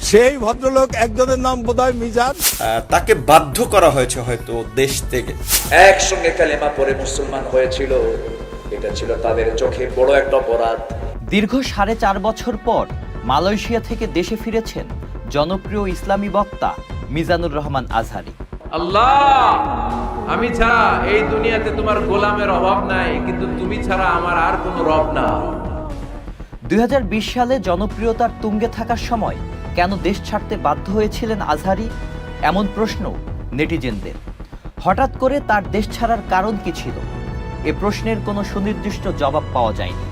সেই ভদ্রলোক একজনের নাম বোধহয় মিজান। তাকে বাধ্য করা হয়েছে হয়তো দেশ থেকে। একসঙ্গে কালেমা পড়ে মুসলমান হয়েছিল, এটা ছিল তাদের চোখে বড় একটা অপরাধ। দীর্ঘ 4.5 বছর পর মালয়েশিয়া থেকে দেশে ফিরেছেন জনপ্রিয় ইসলামী বক্তা মিজানুর রহমান আজহারী। আল্লাহ, আমি ছাড়া এই দুনিয়াতে তোমার গোলামের অভাব নাই, কিন্তু তুমি ছাড়া আমার আর কোনো রব না। 2020 সালে জনপ্রিয়তার তুঙ্গে থাকার সময় কেন দেশ ছাড়তে বাধ্য হয়েছিলেন আজহারী, এমন প্রশ্ন নেটিজেনদের। হঠাৎ করে তার দেশ ছাড়ার কারণ কি ছিল? এ প্রশ্নের কোনো সুনির্দিষ্ট জবাব পাওয়া যায়নি।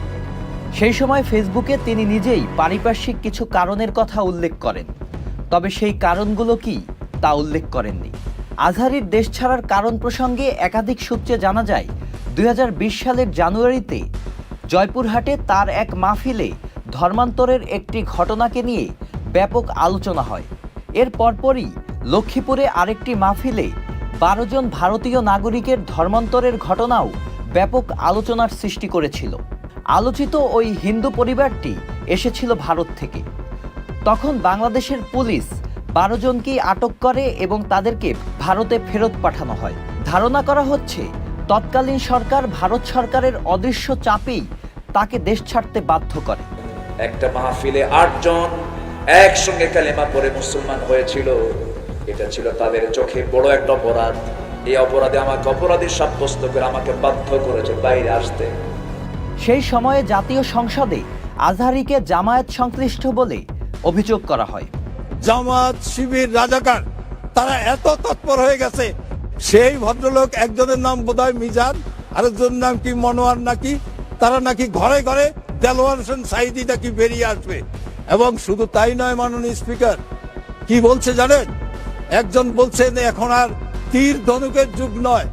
সেই সময় ফেসবুকে তিনি নিজেই পারিপার্শ্বিক কিছু কারণের কথা উল্লেখ করেন, তবে সেই কারণগুলো কি তা উল্লেখ করেননি। আজহারীর দেশ ছাড়ার কারণ প্রসঙ্গে একাধিক সূত্রে জানা যায় 2020 সালের জানুয়ারিতে জয়পুরহাটে তার এক মাহফিলে ধর্মান্তরের একটি ঘটনাকে নিয়ে ব্যাপক আলোচনা হয়। এর পরপরই লক্ষ্মীপুরে আরেকটি মাহফিলে 12 জন ভারতীয় নাগরিকের ধর্মান্তরের ঘটনাও ব্যাপক আলোচনার সৃষ্টি করেছিল। আলোচিত ওই হিন্দু পরিবারটি এসেছিল ভারত থেকে। তখন বাংলাদেশের পুলিশ 12 জনকেই আটক করে এবং তাদেরকে ভারতে ফেরত পাঠানো হয়। ধারণা করা হচ্ছে তৎকালীন সরকার ভারত সরকারের অদৃশ্য চাপেই তাকে দেশ ছাড়তে বাধ্য করে। একটা মাহফিলে 8 জন একসঙ্গে কালেমা পড়ে মুসলমান হয়েছিল, এটা ছিল তাদের চোখে বড় একটা অপরাধ। এই অপরাধে আমাকে অপরাধী সাব্যস্ত করে আমাকে বাধ্য করেছে বাইরে আসতে। সেই সময়ে জাতীয় সংসদে আজহারীকে জামায়াত সংশ্লিষ্ট বলে অভিযোগ করা হয়। জামাত, শিবির, রাজাকার তারা এত তৎপর হয়ে গেছে। সেই ভদ্রলোক একজনের নাম বোধহয় মিজান, আরেকজনের নাম কি মনোয়ার নাকি, তারা নাকি ঘরে ঘরে দেলোয়ার হোসেন সাইদি নাকি বেরিয়ে আসবে। এবং শুধু তাই নয়, মাননীয় স্পিকার কি বলছে জানেন? একজন বলছেন এখন আর তীর ধনুকের যুগ নয়,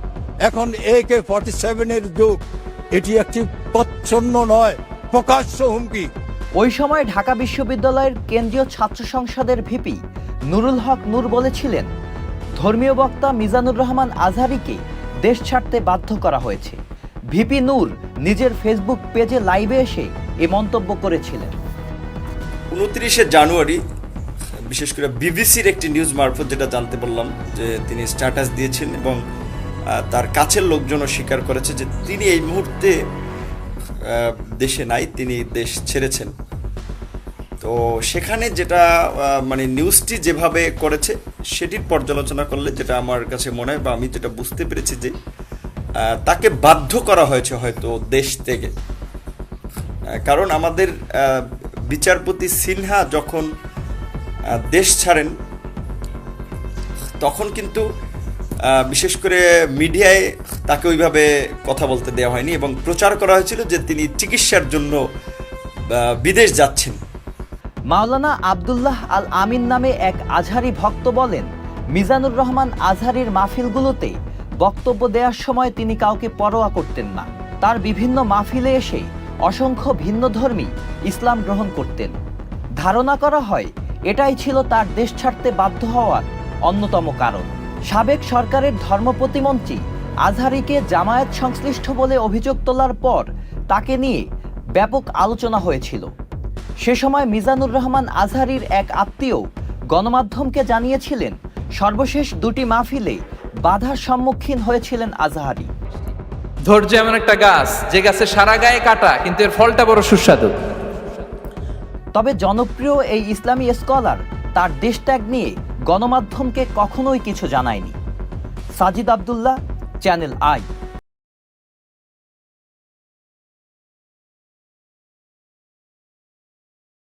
এখন AK-47 যুগ। এটি একটি প্রচ্ছন্ন নয়, প্রকাশ্য হুমকি। ওই সময় ঢাকা বিশ্ববিদ্যালয়ের কেন্দ্রীয় ছাত্র সংসদের ভিপি নুরুল হক নূর বলেছিলেন, ধর্মীয় বক্তা মিজানুর রহমান আজহারীকে দেশ ছাড়তে বাধ্য করা হয়েছে। ভিপি নূর নিজের ফেসবুক পেজে লাইভে এসে এ মন্তব্য করেছিলেন। 29 জানুয়ারি বিশেষ করে বিবিসির একটি নিউজ মারফত যেটা জানতে বললাম, যে তিনি স্ট্যাটাস দিয়েছেন এবং তার কাছের লোকজনও স্বীকার করেছে যে তিনি এই মুহূর্তে দেশে নাই, তিনি দেশ ছেড়েছেন। তো সেখানে যেটা মানে নিউজটি যেভাবে করেছে সেটির পর্যালোচনা করলে যেটা আমার কাছে মনে হয় বা আমি যেটা বুঝতে পেরেছি যে তাকে বাধ্য করা হয়েছে হয়তো দেশ থেকে। কারণ আমাদের বিচারপতি সিনহা যখন দেশ ছাড়েন তখন কিন্তু বিশেষ করে মিডিয়ায় তাকে ওইভাবে কথা বলতে দেওয়া হয়নি এবং প্রচার করা হয়েছিল যে তিনি চিকিৎসার জন্য বিদেশ যাচ্ছেন। মাওলানা আব্দুল্লাহ আল আমিন নামে এক আজহারী ভক্ত বলেন, মিজানুর রহমান আজহারীর মাহফিলগুলোতে বক্তব্য দেওয়ার সময় তিনি কাউকে পরোয়া করতেন না। তার বিভিন্ন মাহফিলে এসে অসংখ্য ভিন্নধর্মী ইসলাম গ্রহণ করতেন। ধারণা করা হয় এটাই ছিল তার দেশ ছাড়তে বাধ্য হওয়ার অন্যতম কারণ। সাবেক সরকারের ধর্ম প্রতিমন্ত্রী আজহারীকে জামায়াত সংশ্লিষ্ট বলে অভিযোগ তোলার পর তাকে নিয়ে ব্যাপক আলোচনা হয়েছিল। সে সময় মিজানুর রহমান আজহারীর এক আত্মীয় গণমাধ্যমকে জানিয়েছিলেন, সর্বশেষ 2টি মাহফিলে বাধার সম্মুখীন হয়েছিলেন আজহারী। ধৈর্য এমন একটা গাছ, যে গাছে সারা গায়ে কাটা, কিন্তু এর ফলটা বড় সুস্বাদু। তবে জনপ্রিয় এই ইসলামী স্কলার তার দেশত্যাগ নিয়ে গণমাধ্যমকে কখনোই কিছু জানায়নি। Sajid Abdullah, channel I.